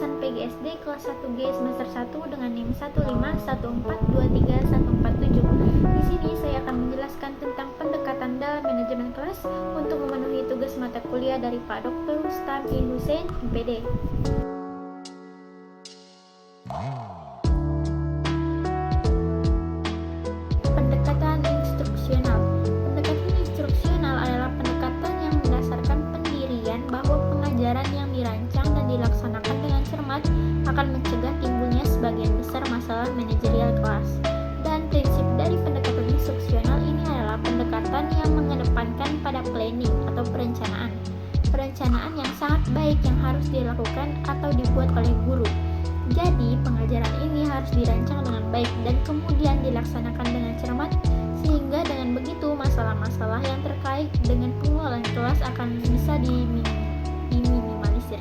lulusan PGSD kelas 1G semester 1 dengan NIM 151423147. Di sini saya akan menjelaskan tentang pendekatan dalam manajemen kelas untuk memenuhi tugas mata kuliah dari Pak Dr. Rustam I. Hussein, MPD. Pendekatan instruksional. Pendekatan instruksional adalah pendekatan yang berdasarkan pendirian bahwa pengajaran yang dirancang dan dilaksanakan dengan cermat akan mencegah timbulnya sebagian besar masalah manajerial kelas. Dan prinsip dari pendekatan instruksional ini adalah pendekatan yang mengedepankan pada planning atau perencanaan. Perencanaan yang sangat baik yang harus dilakukan atau dibuat oleh guru. Jadi, pengajaran ini harus dirancang dengan baik dan kemudian dilaksanakan dengan cermat, sehingga dengan begitu masalah-masalah yang terkait dengan pengelolaan kelas akan bisa diminimalisir.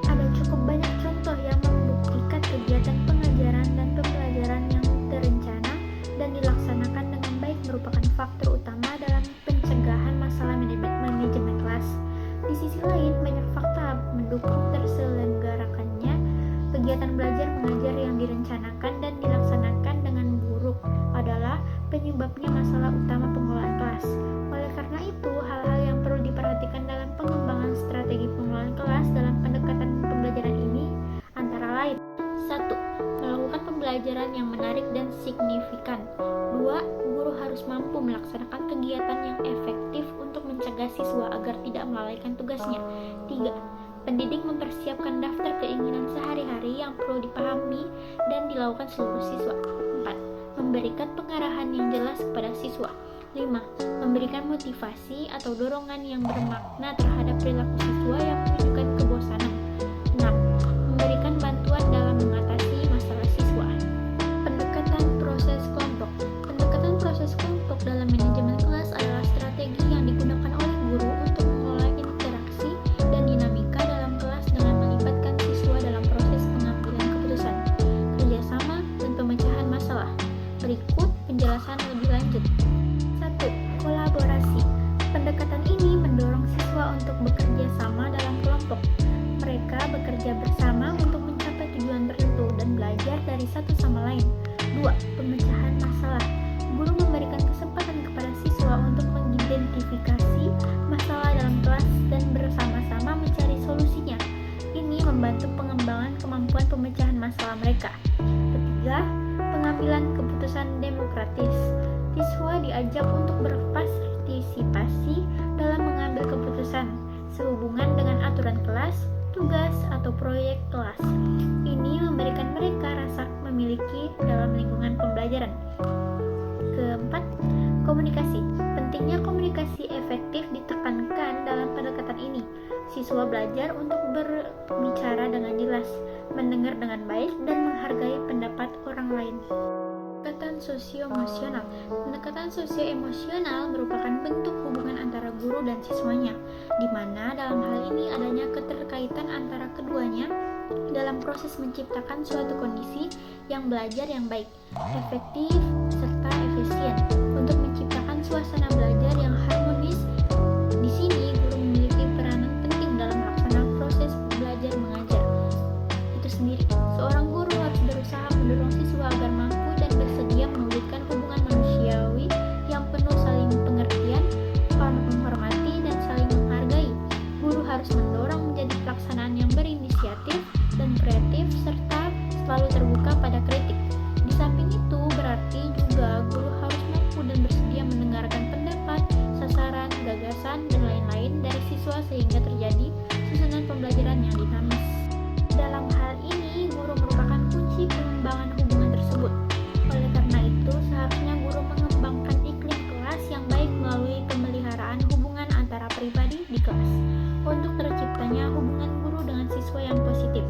Ada cukup banyak contoh yang membuktikan kegiatan pengajaran dan pembelajaran yang terencana dan dilaksanakan dengan baik merupakan faktor utama dalam pencegahan masalah manajemen kelas. Di sisi lain, banyak fakta mendukung terselenggarakannya kegiatan belajar mengajar yang direncanakan dan dilaksanakan dengan buruk adalah penyebabnya masalah utama pengelolaan kelas. Oleh karena itu, hal-hal yang perlu diperhatikan dalam pengembangan strategi pengelolaan kelas dalam pendekatan pembelajaran ini antara lain: 1. Melakukan pembelajaran yang menarik dan signifikan. 2. Guru harus mampu melaksanakan kegiatan yang efektif untuk mencegah siswa agar tidak melalaikan tugasnya. 3. Pendidik mempersiapkan daftar keinginan sehari-hari yang perlu dipahami dan dilakukan seluruh siswa. 4. Memberikan pengarahan yang jelas kepada siswa. 5. Memberikan motivasi atau dorongan yang bermakna terhadap perilaku siswa yang menunjukkan kebosanan. 6. Memberikan bantuan dalam mengatasi masalah siswa. Pendekatan proses kelompok. Pendekatan proses kelompok dalam manajemen kelas adalah strategi yang digunakan oleh guru untuk mengelola interaksi dan dinamika dalam kelas dengan melibatkan siswa dalam proses pengambilan keputusan, kerjasama, dan pemecahan masalah. Berikut penjelasan lebih lanjut. 1. Kolaborasi. Pendekatan ini mendorong siswa untuk bekerja sama dalam kelompok. Mereka bekerja bersama untuk mencapai tujuan tertentu dan belajar dari satu sama lain. 2. Pemecahan masalah. Guru memberikan kesempatan kepada siswa untuk mengidentifikasi masalah dalam kelas dan bersama-sama mencari solusinya. Ini membantu pengembangan kemampuan pemecahan masalah mereka. 3. Pengambilan keputusan demokratis. Siswa diajak untuk berpartisipasi dalam mengambil keputusan sehubungan dengan aturan kelas, tugas, atau proyek kelas. Ini memberikan mereka rasa memiliki dalam lingkungan pembelajaran. Keempat, komunikasi. Pentingnya komunikasi efektif ditekankan dalam pendekatan ini. Siswa belajar untuk berbicara dengan jelas, mendengar dengan baik, dan menghargai pendapat orang lain. Pendekatan sosio-emosional. Pendekatan sosio-emosional merupakan bentuk hubungan antara guru dan siswanya, di mana dalam hal ini adanya keterkaitan antara keduanya dalam proses menciptakan suatu kondisi yang belajar yang baik, efektif, serta efisien untuk menciptakan suasana belajar yang harmonis. Di sini guru memiliki peranan penting dalam melaksanakan proses belajar mengajar itu sendiri. Seorang guru harus berusaha mendorong siswa agar mampu dan bersedia mewujudkan hubungan manusiawi yang penuh saling pengertian, menghormati, dan saling menghargai. Guru harus mendorong menjadi pelaksanaan yang berinisiatif dan kreatif serta selalu terbuka pada kritik. Di samping itu, berarti juga guru harus mampu dan bersedia mendengarkan pendapat, sasaran, gagasan, dan lain-lain dari siswa sehingga terjadi susunan pembelajaran yang dinamis. Dalam hal ini, guru merupakan kunci pengembangan hubungan tersebut. Oleh karena itu, seharusnya guru mengembangkan iklim kelas yang baik melalui pemeliharaan hubungan antara pribadi di kelas. Untuk terciptanya hubungan guru dengan siswa yang positif,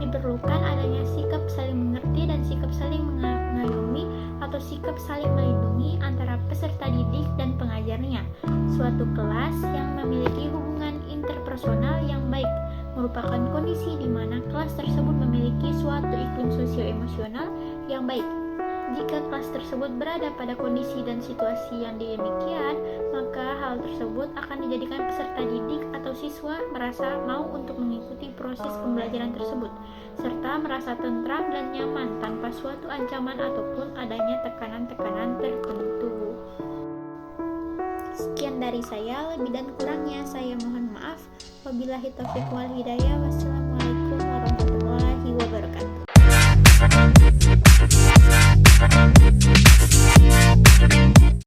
diperlukan adanya sikap saling mengerti dan sikap saling mengayomi atau sikap saling melindungi antara peserta didik dan pengajarnya. Suatu kelas yang memiliki hubungan interpersonal yang baik merupakan kondisi di mana kelas tersebut memiliki suatu iklim sosio-emosional yang baik. Jika kelas tersebut berada pada kondisi dan situasi yang demikian, maka hal hal tersebut akan dijadikan peserta didik atau siswa merasa mau untuk mengikuti proses pembelajaran tersebut, serta merasa tentram dan nyaman tanpa suatu ancaman ataupun adanya tekanan-tekanan tertentu. Sekian dari saya, lebih dan kurangnya saya mohon maaf. Wabillahi taufiq wal hidayah. Wassalamualaikum